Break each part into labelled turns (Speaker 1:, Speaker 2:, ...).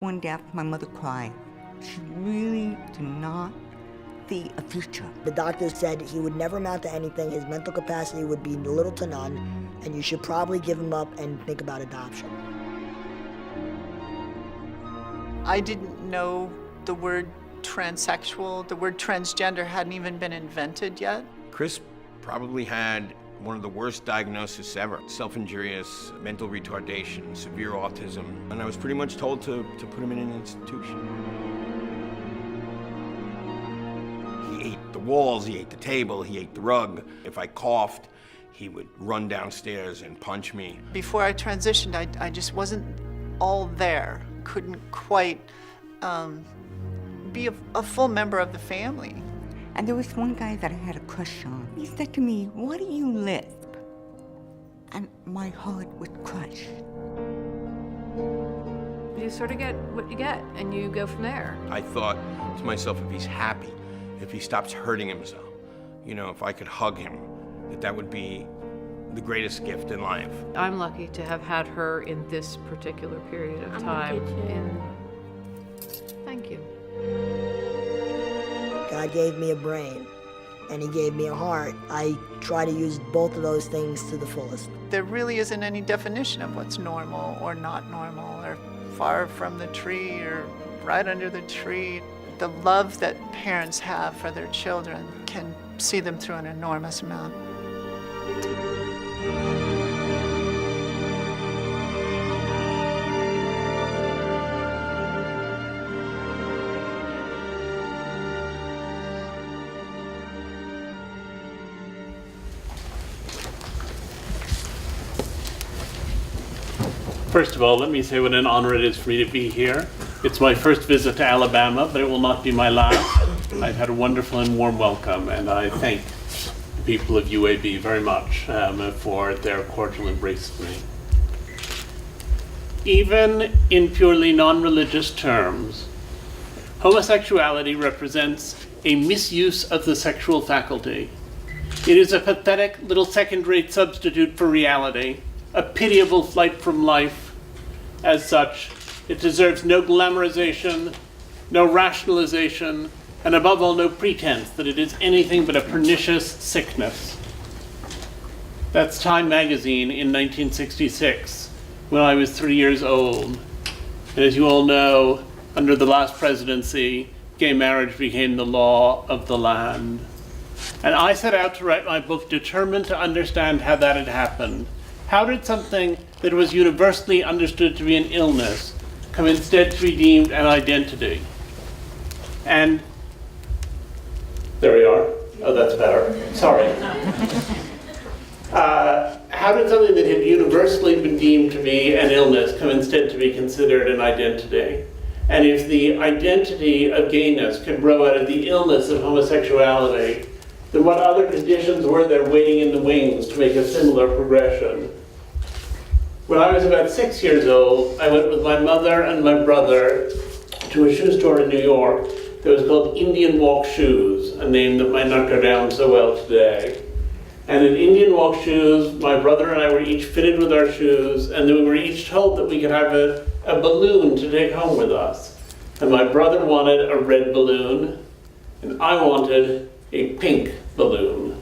Speaker 1: One day after my mother cried, she really did not see a future.
Speaker 2: The doctor said he would never amount to anything, his mental capacity would be little to none, and you should probably give him up and think about adoption.
Speaker 3: I didn't know the word transsexual, the word transgender hadn't even been invented yet.
Speaker 4: Chris probably had one of the worst diagnoses ever. Self-injurious, mental retardation, severe autism, and I was pretty much told to put him in an institution. He ate the walls, he ate the table, he ate the rug. If I coughed, he would run downstairs and punch me.
Speaker 3: Before I transitioned, I just wasn't all there, couldn't quite be a full member of the family.
Speaker 1: And there was one guy that I had a crush on. He said to me, "Why do you lisp?" And my heart was crushed.
Speaker 5: You sort of get what you get, and you go from there.
Speaker 4: I thought to myself, if he's happy, if he stops hurting himself, you know, if I could hug him, that would be the greatest gift in life.
Speaker 5: I'm lucky to have had her in this particular period of time. Thank you.
Speaker 2: God gave me a brain, and he gave me a heart. I try to use both of those things to the fullest.
Speaker 3: There really isn't any definition of what's normal or not normal, or far from the tree or right under the tree. The love that parents have for their children can see them through an enormous amount.
Speaker 6: First of all, let me say what an honor it is for me to be here. It's my first visit to Alabama, but it will not be my last. I've had a wonderful and warm welcome, and I thank the people of UAB very much for their cordial embrace of me. Even in purely non-religious terms, homosexuality represents a misuse of the sexual faculty. It is a pathetic little second-rate substitute for reality, a pitiable flight from life. As such, it deserves no glamorization, no rationalization, and above all, no pretense that it is anything but a pernicious sickness. That's Time magazine in 1966, when I was 3 years old. And as you all know, under the last presidency, gay marriage became the law of the land. And I set out to write my book determined to understand how that had happened. How did something that was universally understood to be an illness come instead to be deemed an identity? And there we are. Oh, that's better. Sorry. How did something that had universally been deemed to be an illness come instead to be considered an identity? And if the identity of gayness could grow out of the illness of homosexuality, then what other conditions were there waiting in the wings to make a similar progression? When I was about 6 years old, I went with my mother and my brother to a shoe store in New York that was called Indian Walk Shoes, a name that might not go down so well today. And in Indian Walk Shoes, my brother and I were each fitted with our shoes, and then we were each told that we could have a balloon to take home with us. And my brother wanted a red balloon, and I wanted a pink balloon.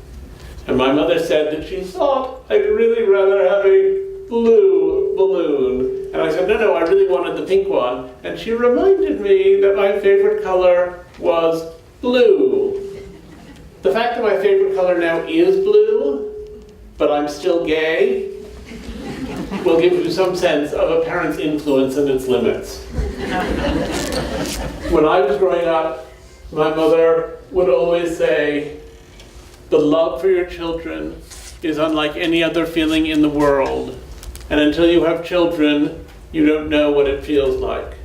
Speaker 6: And my mother said that she thought I'd really rather have a blue balloon. And I said, no, I really wanted the pink one. And she reminded me that my favorite color was blue. The fact that my favorite color now is blue, but I'm still gay, will give you some sense of a parent's influence and its limits. When I was growing up, my mother would always say, the love for your children is unlike any other feeling in the world. And until you have children, you don't know what it feels like.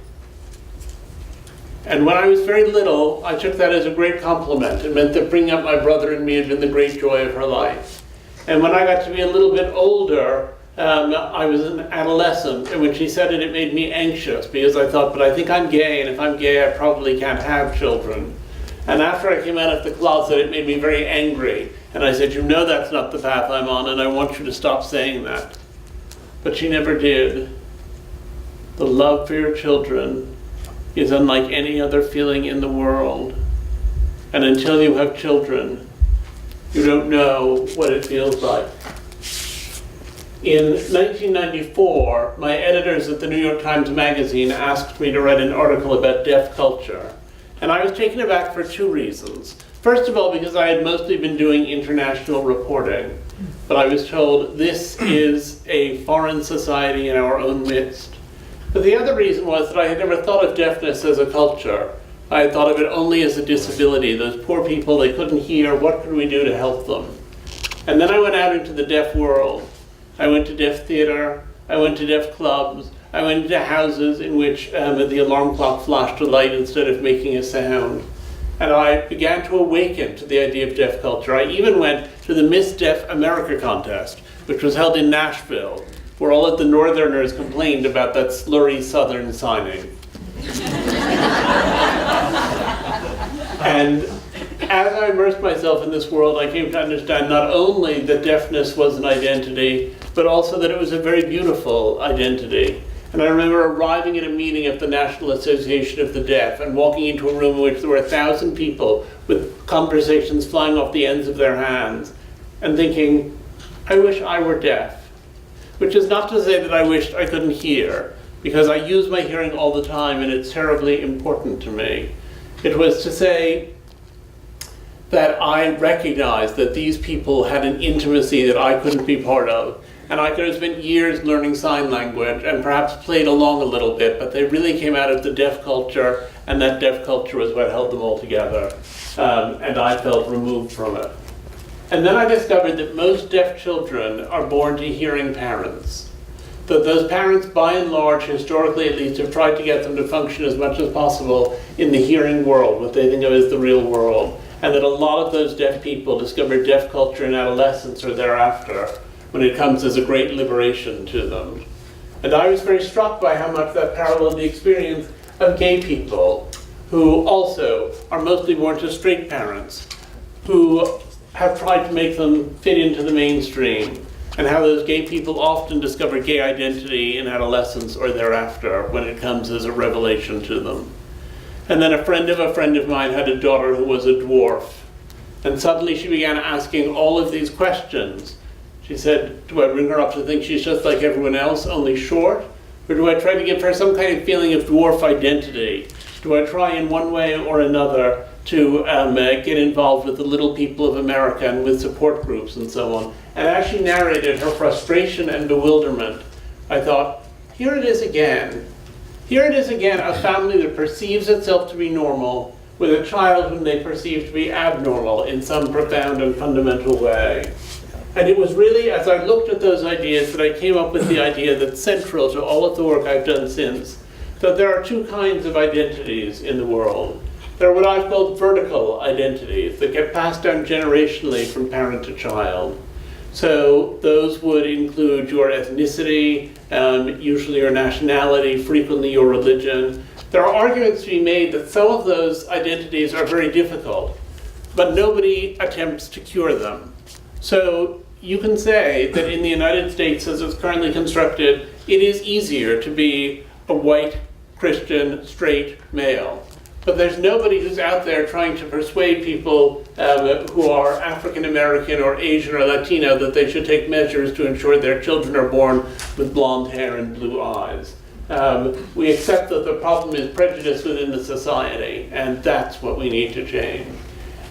Speaker 6: And when I was very little, I took that as a great compliment. It meant that bringing up my brother and me had been the great joy of her life. And when I got to be a little bit older, I was an adolescent, and when she said it, it made me anxious, because I thought, but I think I'm gay, and if I'm gay, I probably can't have children. And after I came out of the closet, it made me very angry. And I said, you know that's not the path I'm on, and I want you to stop saying that. But she never did. The love for your children is unlike any other feeling in the world. And until you have children, you don't know what it feels like. In 1994, my editors at the New York Times Magazine asked me to write an article about deaf culture. And I was taken aback for two reasons. First of all, because I had mostly been doing international reporting, but I was told this is a foreign society in our own midst. But the other reason was that I had never thought of deafness as a culture. I had thought of it only as a disability. Those poor people, they couldn't hear. What could we do to help them? And then I went out into the deaf world. I went to deaf theater. I went to deaf clubs. I went into houses in which the alarm clock flashed a light instead of making a sound. And I began to awaken to the idea of deaf culture. I even went to the Miss Deaf America contest, which was held in Nashville, where all of the Northerners complained about that slurry Southern signing. And as I immersed myself in this world, I came to understand not only that deafness was an identity, but also that it was a very beautiful identity. And I remember arriving at a meeting of the National Association of the Deaf and walking into a room in which there were 1,000 people with conversations flying off the ends of their hands and thinking, I wish I were deaf. Which is not to say that I wished I couldn't hear, because I use my hearing all the time and it's terribly important to me. It was to say that I recognized that these people had an intimacy that I couldn't be part of. And I could have spent years learning sign language and perhaps played along a little bit, but they really came out of the deaf culture, and that deaf culture was what held them all together. And I felt removed from it. And then I discovered that most deaf children are born to hearing parents. That those parents, by and large, historically at least, have tried to get them to function as much as possible in the hearing world, what they think of as the real world. And that a lot of those deaf people discover deaf culture in adolescence or thereafter, when it comes as a great liberation to them. And I was very struck by how much that paralleled the experience of gay people, who also are mostly born to straight parents, who have tried to make them fit into the mainstream, and how those gay people often discover gay identity in adolescence or thereafter when it comes as a revelation to them. And then a friend of mine had a daughter who was a dwarf, and suddenly she began asking all of these questions. She said, do I bring her up to think she's just like everyone else, only short? Or do I try to give her some kind of feeling of dwarf identity? Do I try in one way or another to get involved with the little people of America and with support groups and so on? And as she narrated her frustration and bewilderment, I thought, here it is again. Here it is again, a family that perceives itself to be normal with a child whom they perceive to be abnormal in some profound and fundamental way. And it was really as I looked at those ideas that I came up with the idea that's central to all of the work I've done since, that there are two kinds of identities in the world. There are what I've called vertical identities that get passed down generationally from parent to child. So those would include your ethnicity, usually your nationality, frequently your religion. There are arguments to be made that some of those identities are very difficult, but nobody attempts to cure them. So you can say that in the United States, as it's currently constructed, it is easier to be a white, Christian, straight male. But there's nobody who's out there trying to persuade people who are African American or Asian or Latino that they should take measures to ensure their children are born with blonde hair and blue eyes. We accept that the problem is prejudice within the society, and that's what we need to change.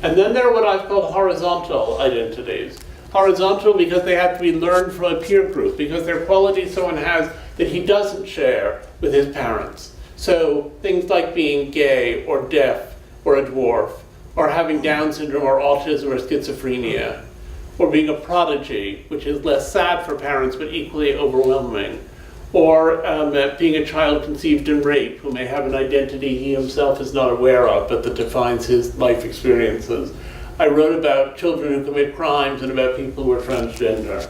Speaker 6: And then there are what I've called horizontal identities. Horizontal because they have to be learned from a peer group, because they're qualities someone has that he doesn't share with his parents. So things like being gay or deaf or a dwarf, or having Down syndrome or autism or schizophrenia, or being a prodigy, which is less sad for parents but equally overwhelming, or being a child conceived in rape who may have an identity he himself is not aware of but that defines his life experiences. I wrote about children who commit crimes and about people who are transgender.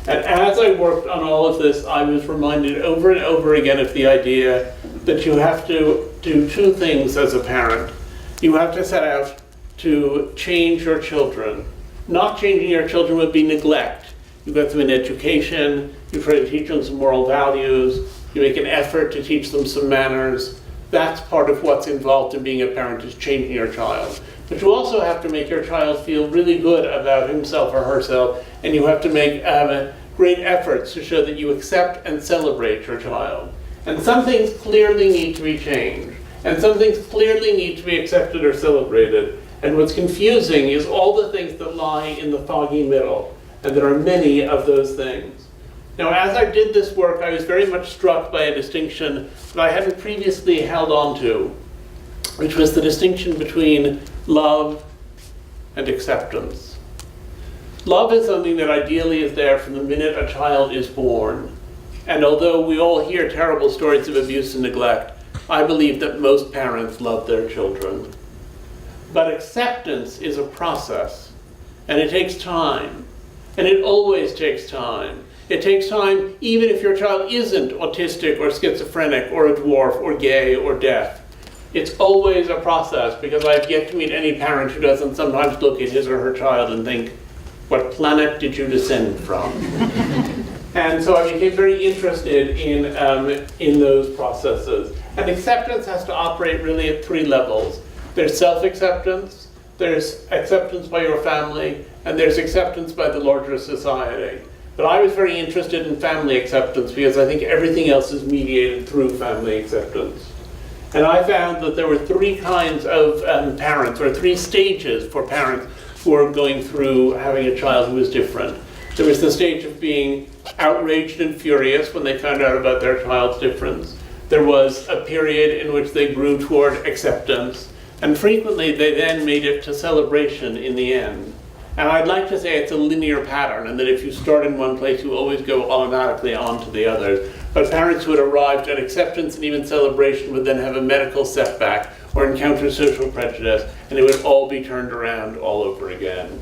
Speaker 6: And as I worked on all of this, I was reminded over and over again of the idea that you have to do two things as a parent. You have to set out to change your children. Not changing your children would be neglect. You get them an education, you try to teach them some moral values, you make an effort to teach them some manners. that's part of what's involved in being a parent, is changing your child. But you also have to make your child feel really good about himself or herself, and you have to make great efforts to show that you accept and celebrate your child. And some things clearly need to be changed, and some things clearly need to be accepted or celebrated. And what's confusing is all the things that lie in the foggy middle, and there are many of those things. Now, as I did this work, I was very much struck by a distinction that I hadn't previously held on to, which was the distinction between love and acceptance. Love is something that ideally is there from the minute a child is born. And although we all hear terrible stories of abuse and neglect, I believe that most parents love their children. But acceptance is a process, and it takes time, and it always takes time. It takes time even if your child isn't autistic or schizophrenic or a dwarf or gay or deaf. It's always a process, because I've yet to meet any parent who doesn't sometimes look at his or her child and think, what planet did you descend from? And so I became very interested in those processes. And acceptance has to operate really at three levels. There's self-acceptance, there's acceptance by your family, and there's acceptance by the larger society. But I was very interested in family acceptance because I think everything else is mediated through family acceptance. And I found that there were three kinds of parents, or three stages for parents who are going through having a child who is different. There was the stage of being outraged and furious when they found out about their child's difference. There was a period in which they grew toward acceptance, and frequently they then made it to celebration in the end. And I'd like to say it's a linear pattern, and that if you start in one place, you always go automatically on to the others. But parents who had arrived at acceptance and even celebration would then have a medical setback or encounter social prejudice, and it would all be turned around all over again.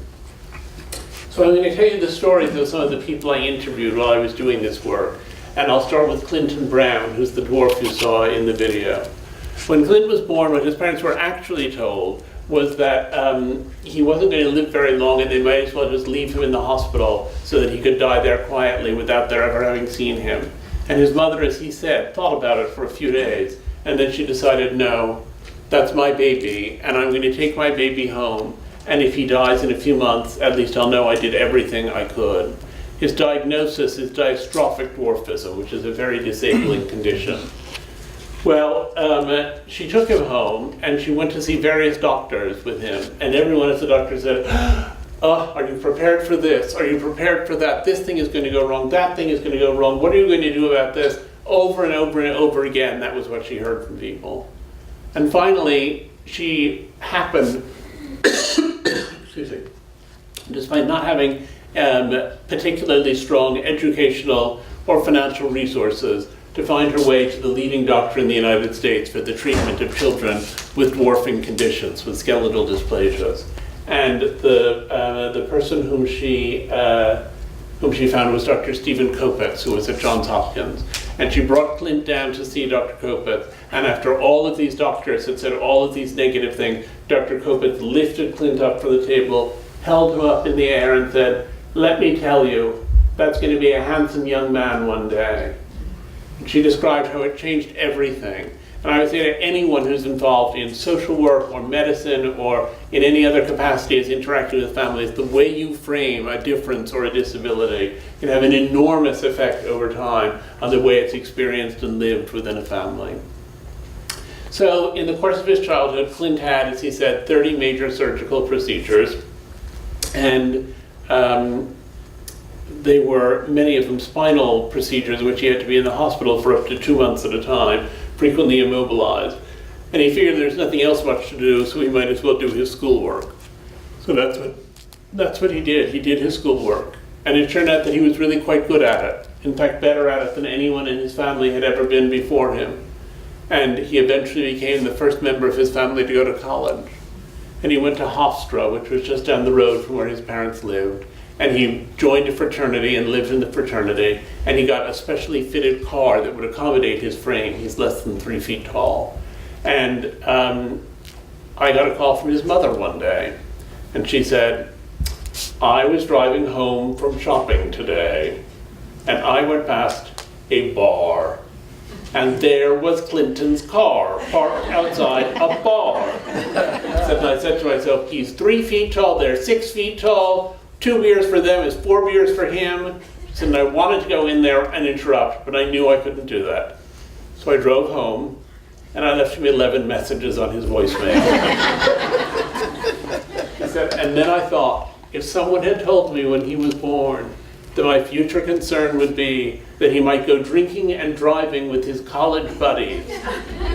Speaker 6: So I'm going to tell you the stories of some of the people I interviewed while I was doing this work. And I'll start with Clinton Brown, who's the dwarf you saw in the video. When Clint was born, what his parents were actually told was that he wasn't going to live very long, and they might as well just leave him in the hospital so that he could die there quietly without their ever having seen him. And his mother, as he said, thought about it for a few days, and then she decided, no, that's my baby, and I'm going to take my baby home, and if he dies in a few months, at least I'll know I did everything I could. His diagnosis is dystrophic dwarfism, which is a very disabling condition. Well, she took him home, and she went to see various doctors with him, and everyone at the doctor said, oh, are you prepared for this? Are you prepared for that? This thing is going to go wrong. That thing is going to go wrong. What are you going to do about this? Over and over and over again, that was what she heard from people. And finally, she happened, excuse me, despite not having particularly strong educational or financial resources, to find her way to the leading doctor in the United States for the treatment of children with dwarfing conditions, with skeletal dysplasias. And the person whom she found was Dr. Stephen Kopetz, who was at Johns Hopkins. And she brought Clint down to see Dr. Kopetz. And after all of these doctors had said all of these negative things, Dr. Kopetz lifted Clint up from the table, held him up in the air, and said, let me tell you, that's going to be a handsome young man one day. She described how it changed everything. And I would say to anyone who's involved in social work or medicine or in any other capacity as interacting with families, the way you frame a difference or a disability can have an enormous effect over time on the way it's experienced and lived within a family. So in the course of his childhood, Clint had, as he said, 30 major surgical procedures. And they were, many of them, spinal procedures in which he had to be in the hospital for up to 2 months at a time, frequently immobilized. And he figured there's nothing else much to do, so he might as well do his schoolwork. So that's what he did. He did his schoolwork. And it turned out that he was really quite good at it. In fact, better at it than anyone in his family had ever been before him. And he eventually became the first member of his family to go to college. And he went to Hofstra, which was just down the road from where his parents lived. And he joined a fraternity and lived in the fraternity, and he got a specially fitted car that would accommodate his frame. He's less than 3 feet tall. And I got a call from his mother one day, and she said, I was driving home from shopping today, and I went past a bar. And there was Clinton's car parked outside a bar. And I said to myself, he's 3 feet tall, they're 6 feet tall, 2 beers for them is 4 beers for him. And I wanted to go in there and interrupt, but I knew I couldn't do that. So I drove home, and I left him 11 messages on his voicemail. And then I thought, if someone had told me when he was born that my future concern would be that he might go drinking and driving with his college buddies,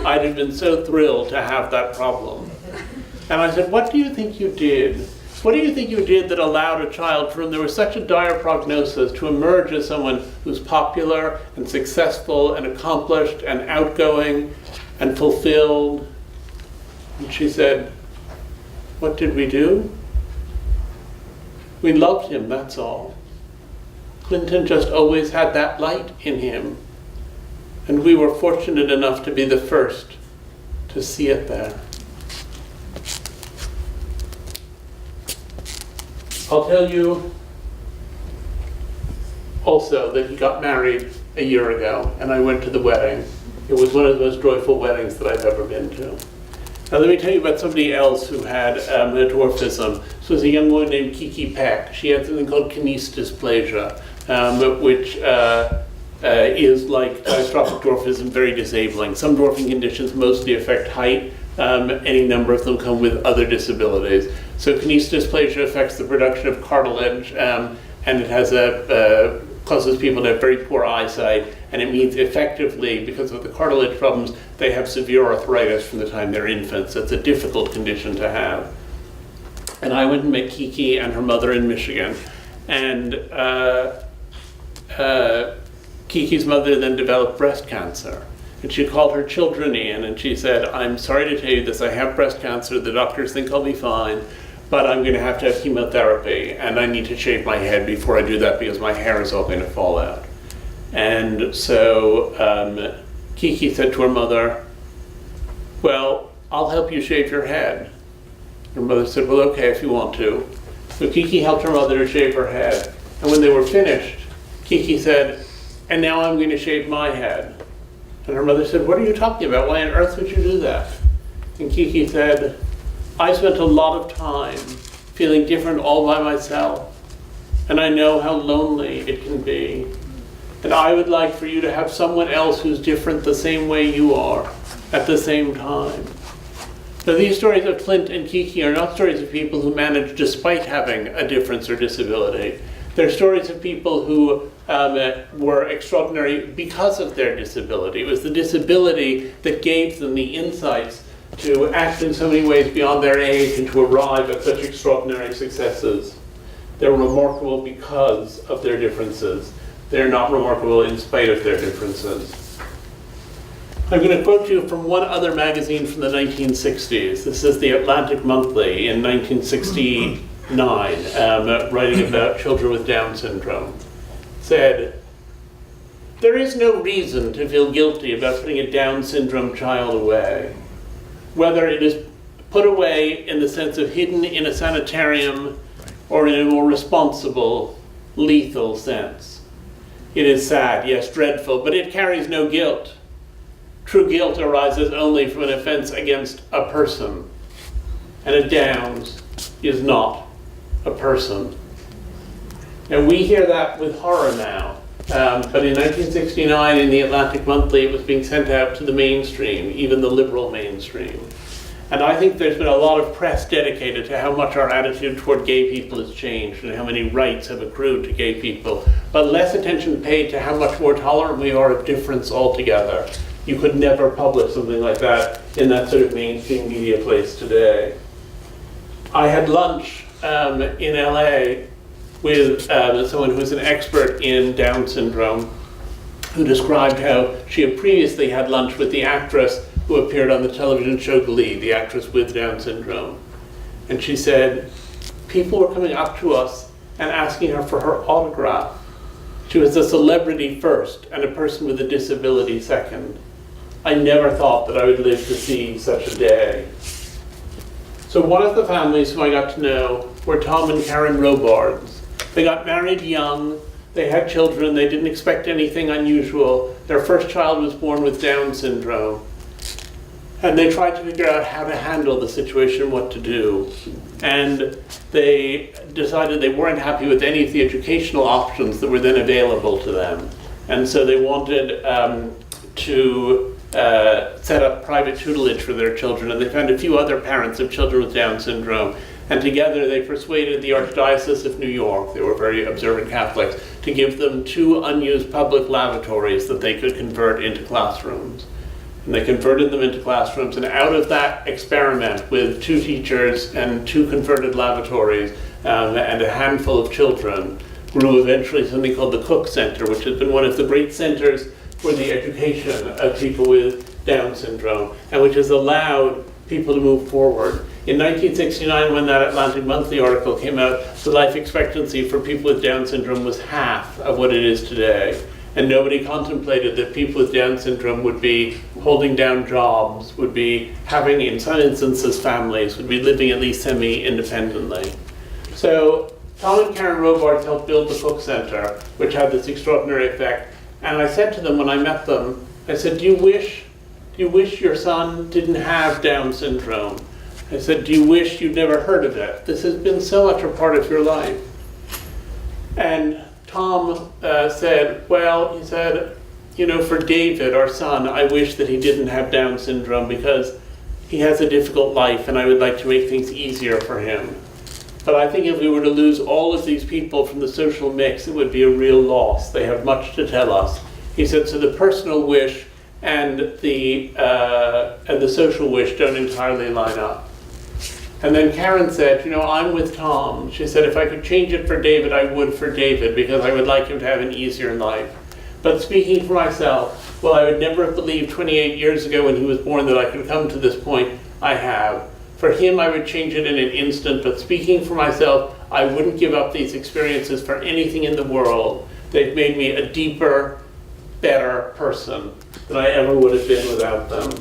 Speaker 6: I'd have been so thrilled to have that problem. And I said, what do you think you did? What do you think you did that allowed a child from there was such a dire prognosis to emerge as someone who's popular and successful and accomplished and outgoing and fulfilled? And she said, what did we do? We loved him, that's all. Clinton just always had that light in him. And we were fortunate enough to be the first to see it there. I'll tell you also that he got married a year ago, and I went to the wedding. It was one of the most joyful weddings that I've ever been to. Now let me tell you about somebody else who had a dwarfism. This was a young woman named Kiki Peck. She had something called kinase dysplasia, which is like dystrophic dwarfism, very disabling. Some dwarfing conditions mostly affect height. Any number of them come with other disabilities. So kinase dysplasia affects the production of cartilage, and it has causes people to have very poor eyesight, and it means effectively, because of the cartilage problems, they have severe arthritis from the time they're infants. It's a difficult condition to have. And I went and met Kiki and her mother in Michigan, and Kiki's mother then developed breast cancer. And she called her children in, and she said, I'm sorry to tell you this, I have breast cancer, the doctors think I'll be fine, but I'm going to have chemotherapy, and I need to shave my head before I do that because my hair is all going to fall out. And so Kiki said to her mother, well, I'll help you shave your head. Her mother said, well, okay, if you want to. So Kiki helped her mother to shave her head. And when they were finished, Kiki said, and now I'm going to shave my head. And her mother said, what are you talking about? Why on earth would you do that? And Kiki said, I spent a lot of time feeling different all by myself, and I know how lonely it can be. And I would like for you to have someone else who's different the same way you are at the same time. So these stories of Clint and Kiki are not stories of people who managed despite having a difference or disability. They're stories of people who were extraordinary because of their disability. It was the disability that gave them the insights to act in so many ways beyond their age and to arrive at such extraordinary successes. They're remarkable because of their differences. They're not remarkable in spite of their differences. I'm going to quote you from one other magazine from the 1960s. This is the Atlantic Monthly in 1969, writing about children with Down syndrome. It said, there is no reason to feel guilty about putting a Down syndrome child away. Whether it is put away in the sense of hidden in a sanitarium or in a more responsible, lethal sense. It is sad, yes, dreadful, but it carries no guilt. True guilt arises only from an offense against a person, and a Downs is not a person. And we hear that with horror now. But in 1969, in the Atlantic Monthly, it was being sent out to the mainstream, even the liberal mainstream. And I think there's been a lot of press dedicated to how much our attitude toward gay people has changed and how many rights have accrued to gay people, but less attention paid to how much more tolerant we are of difference altogether. You could never publish something like that in that sort of mainstream media place today. I had lunch in LA with someone who's an expert in Down syndrome, who described how she had previously had lunch with the actress who appeared on the television show Glee, the actress with Down syndrome. And she said, people were coming up to us and asking her for her autograph. She was a celebrity first and a person with a disability second. I never thought that I would live to see such a day. So one of the families who I got to know were Tom and Karen Robards. They got married young. They had children, they didn't expect anything unusual. Their first child was born with Down syndrome. And they tried to figure out how to handle the situation, what to do. And they decided they weren't happy with any of the educational options that were then available to them. And so they wanted to set up private tutelage for their children, and they found a few other parents of children with Down syndrome. And together they persuaded the Archdiocese of New York, they were very observant Catholics, to give them 2 unused public lavatories that they could convert into classrooms. And they converted them into classrooms, and out of that experiment with 2 teachers and 2 converted lavatories and a handful of children grew eventually something called the Cook Center, which has been one of the great centers for the education of people with Down syndrome, and which has allowed people to move forward. In 1969, when that Atlantic Monthly article came out, the life expectancy for people with Down syndrome was half of what it is today. And nobody contemplated that people with Down syndrome would be holding down jobs, would be having, in some instances, families, would be living at least semi-independently. So Tom and Karen Robards helped build the Cook Center, which had this extraordinary effect. And I said to them when I met them, I said, do you wish your son didn't have Down syndrome? I said, do you wish you'd never heard of it? This has been so much a part of your life. And Tom said, well, he said, you know, for David, our son, I wish that he didn't have Down syndrome because he has a difficult life and I would like to make things easier for him. But I think if we were to lose all of these people from the social mix, it would be a real loss. They have much to tell us. He said, so the personal wish and the social wish don't entirely line up. And then Karen said, you know, I'm with Tom. She said, if I could change it for David, I would for David, because I would like him to have an easier life. But speaking for myself, well, I would never have believed 28 years ago when he was born that I could come to this point. I have. For him, I would change it in an instant, but speaking for myself, I wouldn't give up these experiences for anything in the world. They've made me a deeper, better person than I ever would have been without them.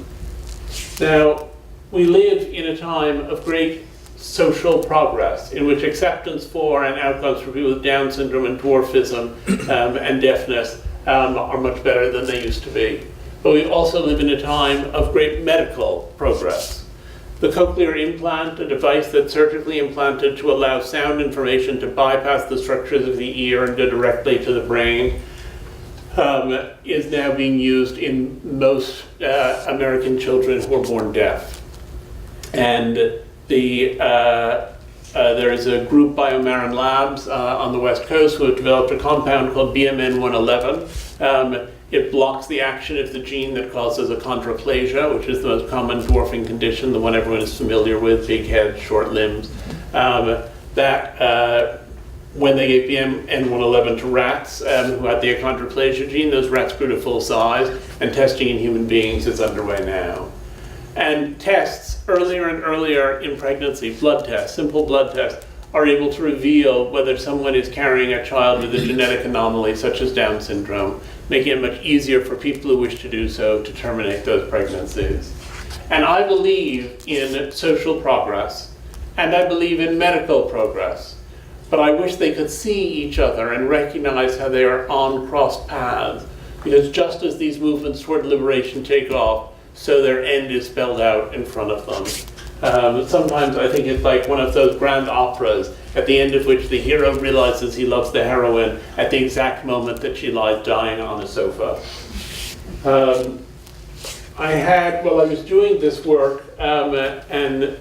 Speaker 6: Now, we live in a time of great social progress in which acceptance for and outcomes for people with Down syndrome and dwarfism and deafness are much better than they used to be. But we also live in a time of great medical progress. The cochlear implant, a device that's surgically implanted to allow sound information to bypass the structures of the ear and go directly to the brain, is now being used in most American children who are born deaf. And there is a group, Biomarin Labs, on the West Coast who have developed a compound called BMN 111. It blocks the action of the gene that causes achondroplasia, which is the most common dwarfing condition, the one everyone is familiar with, big head, short limbs. When they gave BMN 111 to rats who had the achondroplasia gene, those rats grew to full size, and testing in human beings is underway now. And tests earlier and earlier in pregnancy, blood tests, simple blood tests, are able to reveal whether someone is carrying a child with a genetic anomaly such as Down syndrome, making it much easier for people who wish to do so to terminate those pregnancies. And I believe in social progress, and I believe in medical progress, but I wish they could see each other and recognize how they are on crossed paths, because just as these movements toward liberation take off, so their end is spelled out in front of them. Sometimes I think it's like one of those grand operas at the end of which the hero realizes he loves the heroine at the exact moment that she lies dying on a sofa. While I was doing this work, an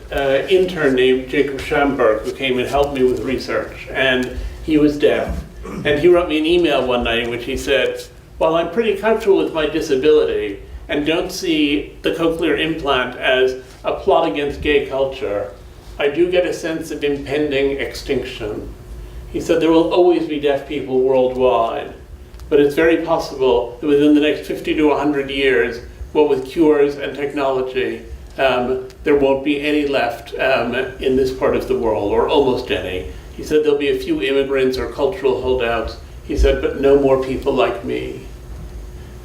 Speaker 6: intern named Jacob Schamberg who came and helped me with research, and he was deaf. And he wrote me an email one night in which he said, while I'm pretty comfortable with my disability, and don't see the cochlear implant as a plot against gay culture, I do get a sense of impending extinction. He said there will always be deaf people worldwide, but it's very possible that within the next 50 to 100 years, what with cures and technology, there won't be any left in this part of the world, or almost any. He said there'll be a few immigrants or cultural holdouts. He said, but no more people like me.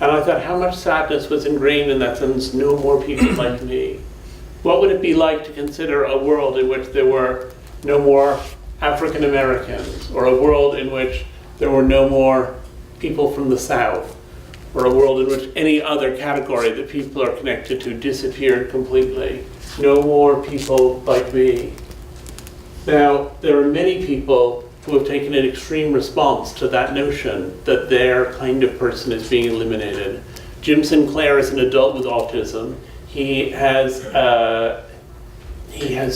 Speaker 6: And I thought how much sadness was ingrained in that sentence, no more people like me. What would it be like to consider a world in which there were no more African Americans, or a world in which there were no more people from the South, or a world in which any other category that people are connected to disappeared completely. No more people like me. Now, there are many people who have taken an extreme response to that notion that their kind of person is being eliminated. Jim Sinclair is an adult with autism. He has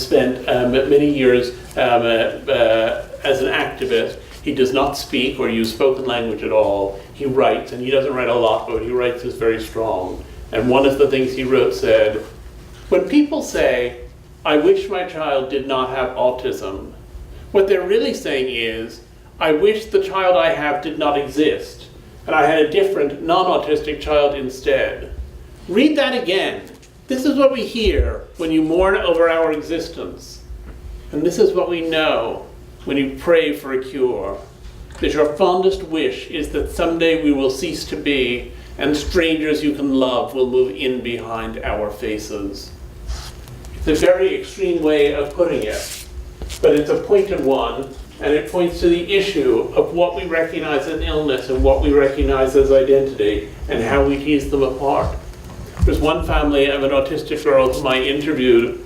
Speaker 6: spent many years as an activist. He does not speak or use spoken language at all. He writes, and he doesn't write a lot, but what he writes is very strong. And one of the things he wrote said, when people say, I wish my child did not have autism, what they're really saying is, I wish the child I have did not exist, and I had a different, non-autistic child instead. Read that again. This is what we hear when you mourn over our existence. And this is what we know when you pray for a cure. That your fondest wish is that someday we will cease to be, and strangers you can love will move in behind our faces. It's a very extreme way of putting it, but it's a pointed one, and it points to the issue of what we recognize as illness and what we recognize as identity, and how we tease them apart. There's one family of an autistic girl whom I interviewed,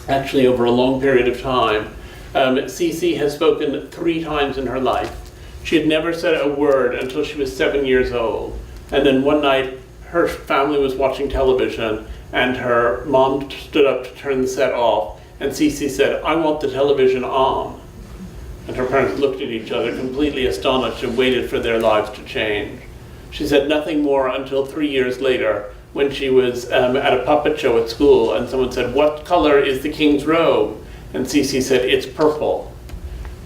Speaker 6: actually over a long period of time. Cece has spoken 3 times in her life. She had never said a word until she was 7 years old. And then one night, her family was watching television, and her mom stood up to turn the set off, and Cece said, I want the television on. And her parents looked at each other, completely astonished, and waited for their lives to change. She said nothing more until 3 years later, when she was at a puppet show at school, and someone said, what color is the king's robe? And Cece said, it's purple.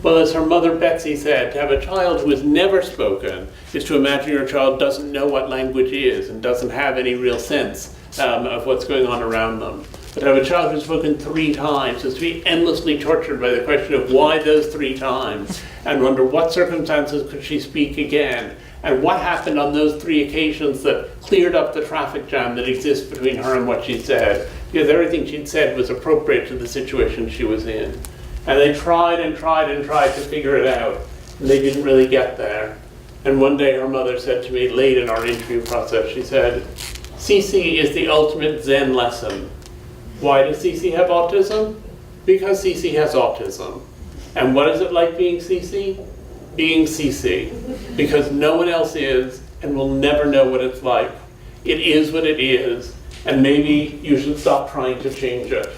Speaker 6: Well, as her mother Betsy said, to have a child who has never spoken is to imagine your child doesn't know what language is and doesn't have any real sense of what's going on around them. But to have a child who's spoken 3 times is to be endlessly tortured by the question of why those 3 times, and under what circumstances could she speak again, and what happened on those 3 occasions that cleared up the traffic jam that exists between her and what she said, because everything she'd said was appropriate to the situation she was in. And they tried and tried and tried to figure it out, and they didn't really get there. And one day her mother said to me late in our interview process, she said, Cece is the ultimate Zen lesson. Why does Cece have autism? Because Cece has autism. And what is it like being Cece? Being Cece. Because no one else is, and will never know what it's like. It is what it is, and maybe you should stop trying to change it.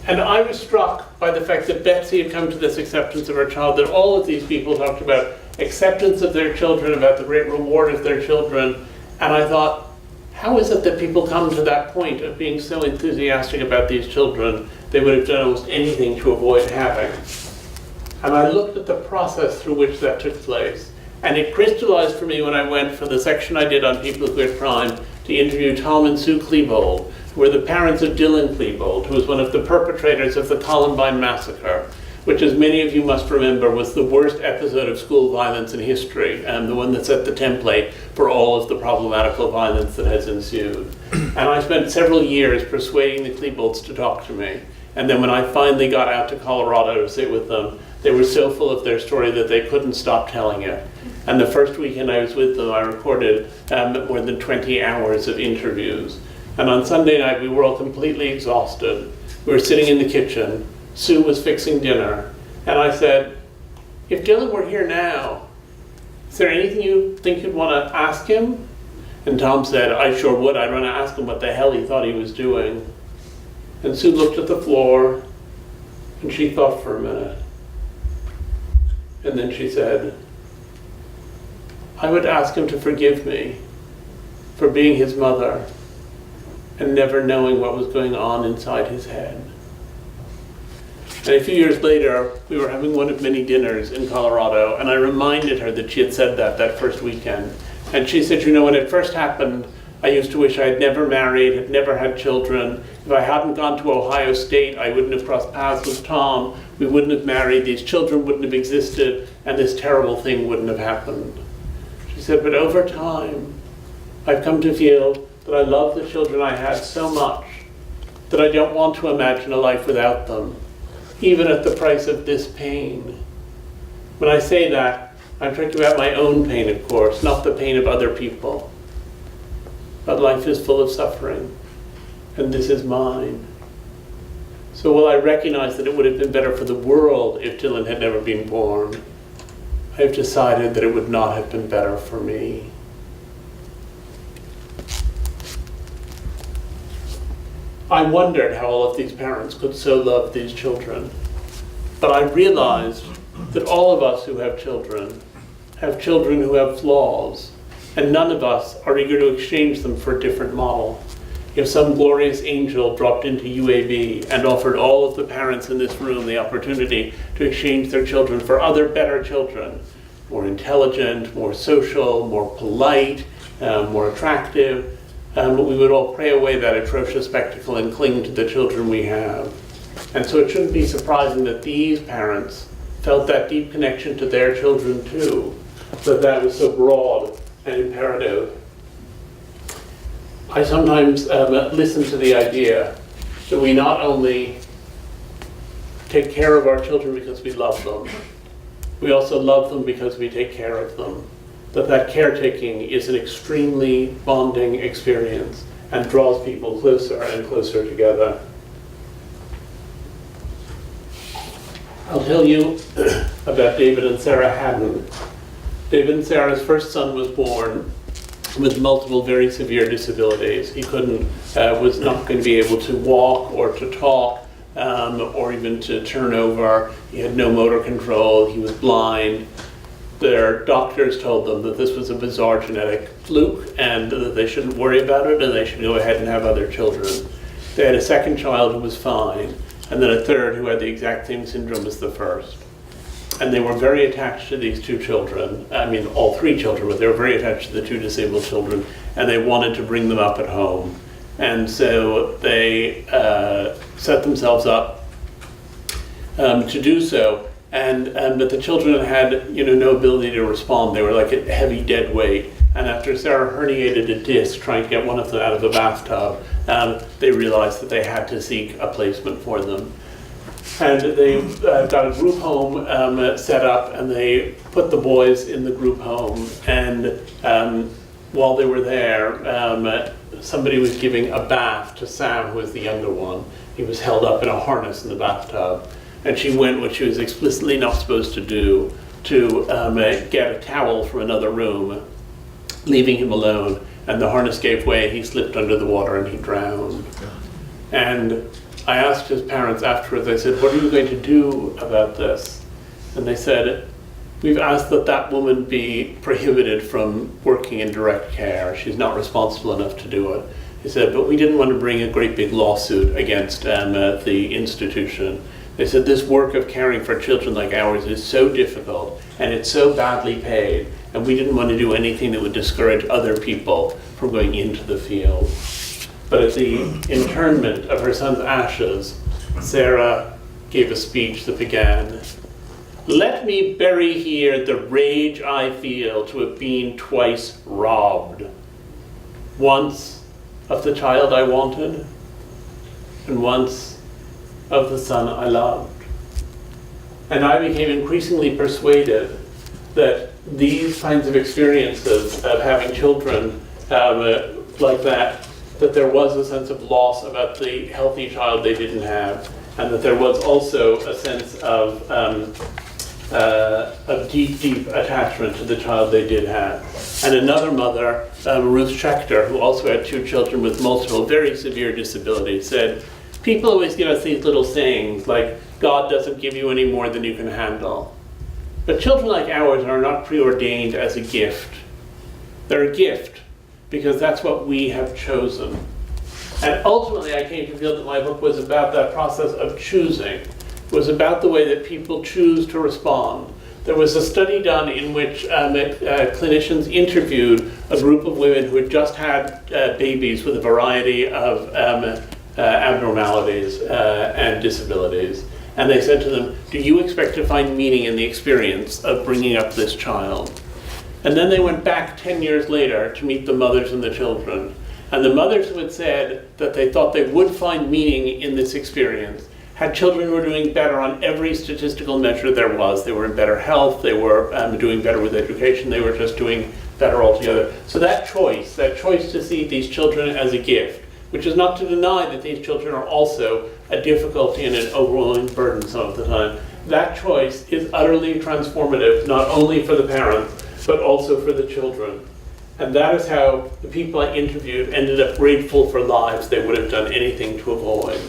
Speaker 6: And I was struck by the fact that Betsy had come to this acceptance of her child, that all of these people talked about acceptance of their children, about the great reward of their children. And I thought, how is it that people come to that point of being so enthusiastic about these children they would have done almost anything to avoid having? And I looked at the process through which that took place. And it crystallized for me when I went for the section I did on people who had crime to interview Tom and Sue Klebold, who were the parents of Dylan Klebold, who was one of the perpetrators of the Columbine massacre, which, as many of you must remember, was the worst episode of school violence in history, and the one that set the template for all of the problematical violence that has ensued. And I spent several years persuading the Klebolds to talk to me. And then when I finally got out to Colorado to sit with them, they were so full of their story that they couldn't stop telling it. And the first weekend I was with them, I recorded more than 20 hours of interviews. And on Sunday night, we were all completely exhausted. We were sitting in the kitchen. Sue was fixing dinner. And I said, if Dylan were here now, is there anything you think you'd want to ask him? And Tom said, I sure would. I'd want to ask him what the hell he thought he was doing. And Sue looked at the floor, and she thought for a minute. And then she said, I would ask him to forgive me for being his mother and never knowing what was going on inside his head. And a few years later, we were having one of many dinners in Colorado, and I reminded her that she had said that first weekend. And she said, you know, when it first happened, I used to wish I had never married, had never had children. If I hadn't gone to Ohio State, I wouldn't have crossed paths with Tom. We wouldn't have married, these children wouldn't have existed, and this terrible thing wouldn't have happened. She said, but over time, I've come to feel that I love the children I had so much that I don't want to imagine a life without them, even at the price of this pain. When I say that, I'm talking about my own pain, of course, not the pain of other people. But life is full of suffering, and this is mine. So while I recognize that it would have been better for the world if Dylan had never been born, I have decided that it would not have been better for me. I wondered how all of these parents could so love these children. But I realized that all of us who have children who have flaws, and none of us are eager to exchange them for a different model. If some glorious angel dropped into UAB and offered all of the parents in this room the opportunity to exchange their children for other better children, more intelligent, more social, more polite, more attractive, we would all pray away that atrocious spectacle and cling to the children we have. And so it shouldn't be surprising that these parents felt that deep connection to their children too, that was so broad and imperative. I sometimes listen to the idea that we not only take care of our children because we love them, we also love them because we take care of them. That caretaking is an extremely bonding experience and draws people closer and closer together. I'll tell you about David and Sarah Haddon. David and Sarah's first son was born with multiple very severe disabilities. He was not going to be able to walk or to talk or even to turn over. He had no motor control. He was blind. Their doctors told them that this was a bizarre genetic fluke and that they shouldn't worry about it and they should go ahead and have other children. They had a second child who was fine, and then a third who had the exact same syndrome as the first. And they were very attached to these two children. I mean, all three children, but they were very attached to the two disabled children, and they wanted to bring them up at home. And so they set themselves up to do so. But the children had, no ability to respond. They were like a heavy dead weight. And after Sarah herniated a disc trying to get one of them out of the bathtub, they realized that they had to seek a placement for them. And they got a group home set up, and they put the boys in the group home. And while they were there, somebody was giving a bath to Sam, who was the younger one. He was held up in a harness in the bathtub. And she went, what she was explicitly not supposed to do, to get a towel from another room, leaving him alone. And the harness gave way, he slipped under the water, and he drowned. And I asked his parents afterwards, I said, what are you going to do about this? And they said, we've asked that that woman be prohibited from working in direct care. She's not responsible enough to do it. He said, but we didn't want to bring a great big lawsuit against the institution. They said, this work of caring for children like ours is so difficult, and it's so badly paid, and we didn't want to do anything that would discourage other people from going into the field. But at the interment of her son's ashes, Sarah gave a speech that began, "Let me bury here the rage I feel to have been twice robbed. Once of the child I wanted, and once of the son I loved." And I became increasingly persuaded that these kinds of experiences of having children like that there was a sense of loss about the healthy child they didn't have, and that there was also a sense of deep, deep attachment to the child they did have. And another mother, Ruth Schechter, who also had two children with multiple very severe disabilities, said, people always give us these little sayings like, God doesn't give you any more than you can handle. But children like ours are not preordained as a gift. They're a gift because that's what we have chosen. And ultimately I came to feel that my book was about that process of choosing. It was about the way that people choose to respond. There was a study done in which clinicians interviewed a group of women who had just had babies with a variety of abnormalities and disabilities. And they said to them, do you expect to find meaning in the experience of bringing up this child? And then they went back 10 years later to meet the mothers and the children. And the mothers who had said that they thought they would find meaning in this experience had children who were doing better on every statistical measure there was. They were in better health, they were doing better with education, they were just doing better altogether. So that choice to see these children as a gift, which is not to deny that these children are also a difficulty and an overwhelming burden some of the time, that choice is utterly transformative, not only for the parents, but also for the children. And that is how the people I interviewed ended up grateful for lives they would have done anything to avoid.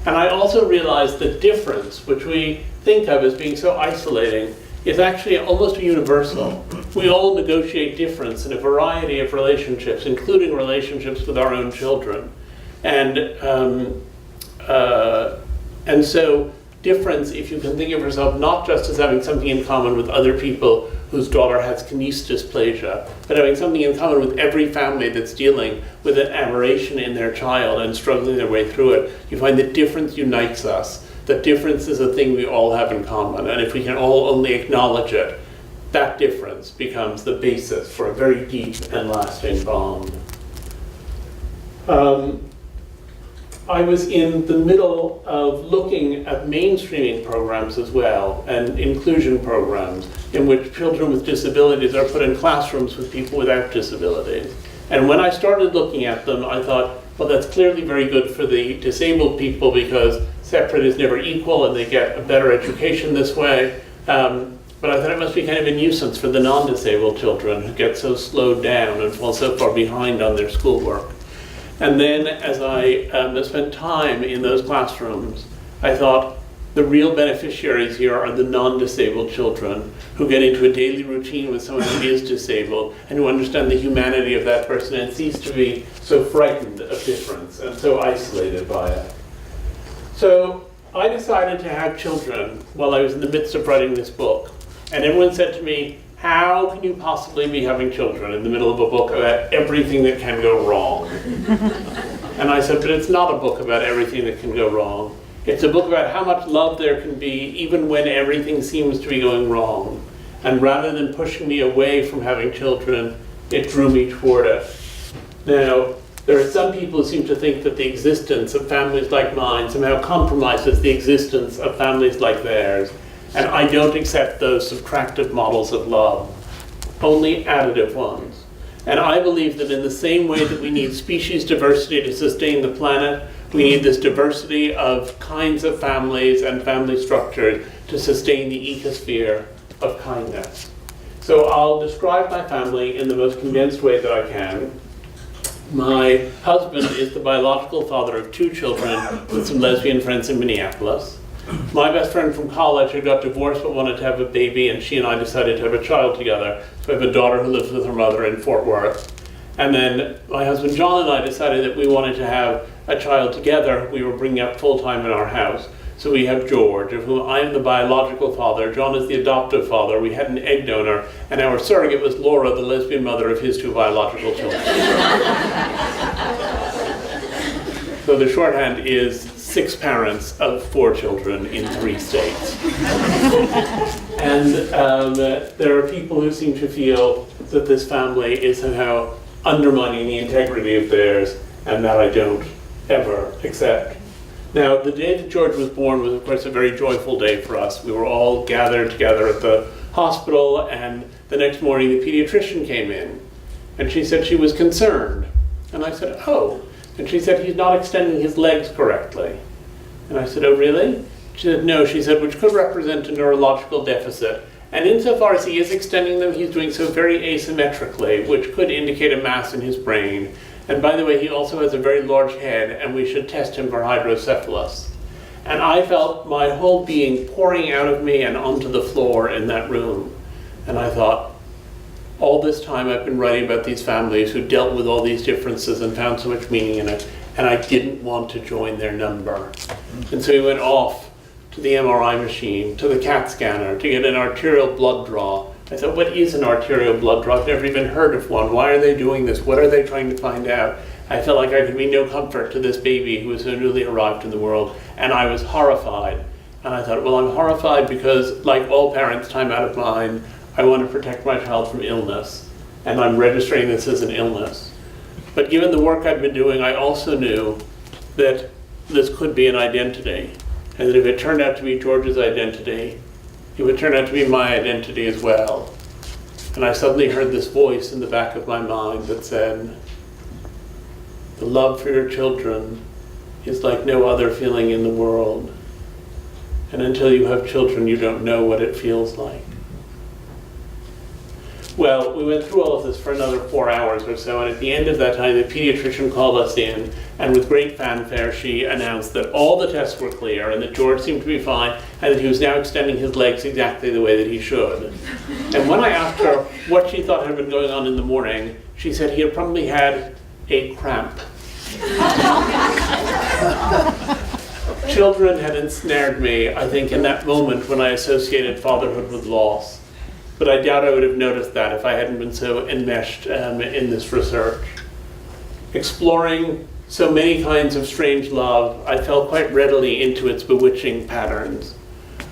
Speaker 6: And I also realized the difference, which we think of as being so isolating, is actually almost universal. We all negotiate difference in a variety of relationships, including relationships with our own children. And so difference, if you can think of yourself not just as having something in common with other people whose daughter has kinese dysplasia, but having something in common with every family that's dealing with an aberration in their child and struggling their way through it, you find that difference unites us. That difference is a thing we all have in common, and if we can all only acknowledge it, that difference becomes the basis for a very deep and lasting bond. I was in the middle of looking at mainstreaming programs as well, and inclusion programs in which children with disabilities are put in classrooms with people without disabilities. And when I started looking at them, I thought, well, that's clearly very good for the disabled people because separate is never equal and they get a better education this way. But I thought it must be kind of a nuisance for the non-disabled children who get so slowed down and fall so far behind on their schoolwork. And then as I spent time in those classrooms, I thought the real beneficiaries here are the non-disabled children who get into a daily routine with someone who is disabled and who understand the humanity of that person and cease to be so frightened of difference and so isolated by it. So I decided to have children while I was in the midst of writing this book. And everyone said to me, how can you possibly be having children in the middle of a book about everything that can go wrong? And I said, but it's not a book about everything that can go wrong. It's a book about how much love there can be even when everything seems to be going wrong. And rather than pushing me away from having children, it drew me toward it. Now, there are some people who seem to think that the existence of families like mine somehow compromises the existence of families like theirs. And I don't accept those subtractive models of love, only additive ones. And I believe that in the same way that we need species diversity to sustain the planet, we need this diversity of kinds of families and family structures to sustain the ecosphere of kindness. So I'll describe my family in the most condensed way that I can. My husband is the biological father of 2 children with some lesbian friends in Minneapolis. My best friend from college who got divorced but wanted to have a baby, and she and I decided to have a child together. So I have a daughter who lives with her mother in Fort Worth. And then my husband John and I decided that we wanted to have a child together. We were bringing up full-time in our house. So we have George, of whom I am the biological father. John is the adoptive father. We had an egg donor. And our surrogate was Laura, the lesbian mother of his 2 biological children. So the shorthand is 6 parents of 4 children in 3 states. And there are people who seem to feel that this family is somehow undermining the integrity of theirs, and that I don't ever accept. Now, the day that George was born was, of course, a very joyful day for us. We were all gathered together at the hospital, and the next morning the pediatrician came in, and she said she was concerned. And I said, oh. And she said, he's not extending his legs correctly. And I said, oh, really? She said, no, she said, which could represent a neurological deficit. And insofar as he is extending them, he's doing so very asymmetrically, which could indicate a mass in his brain. And by the way, he also has a very large head, and we should test him for hydrocephalus. And I felt my whole being pouring out of me and onto the floor in that room. And I thought, all this time I've been writing about these families who dealt with all these differences and found so much meaning in it, and I didn't want to join their number. And so we went off to the MRI machine, to the CAT scanner, to get an arterial blood draw. I thought, what is an arterial blood draw? I've never even heard of one. Why are they doing this? What are they trying to find out? I felt like I could be no comfort to this baby who was so newly arrived in the world, and I was horrified. And I thought, well, I'm horrified because, like all parents, time out of mind, I want to protect my child from illness, and I'm registering this as an illness. But given the work I've been doing, I also knew that this could be an identity. and that if it turned out to be George's identity, it would turn out to be my identity as well. And I suddenly heard this voice in the back of my mind that said, the love for your children is like no other feeling in the world. And until you have children, you don't know what it feels like. Well, we went through all of this for another 4 hours or so, and at the end of that time, the pediatrician called us in, and with great fanfare, she announced that all the tests were clear, and that George seemed to be fine, and that he was now extending his legs exactly the way that he should. And when I asked her what she thought had been going on in the morning, she said he had probably had a cramp. Children had ensnared me, I think, in that moment when I associated fatherhood with loss. But I doubt I would have noticed that if I hadn't been so enmeshed in this research. Exploring so many kinds of strange love, I fell quite readily into its bewitching patterns.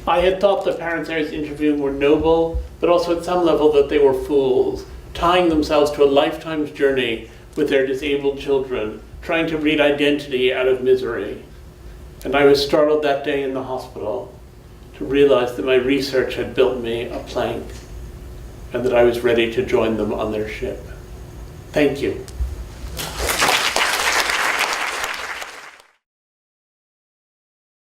Speaker 6: I had thought the parents I was interviewing were noble, but also at some level that they were fools, tying themselves to a lifetime's journey with their disabled children, trying to breed identity out of misery. And I was startled that day in the hospital to realize that my research had built me a plank, and that I was ready to join them on their ship. Thank you.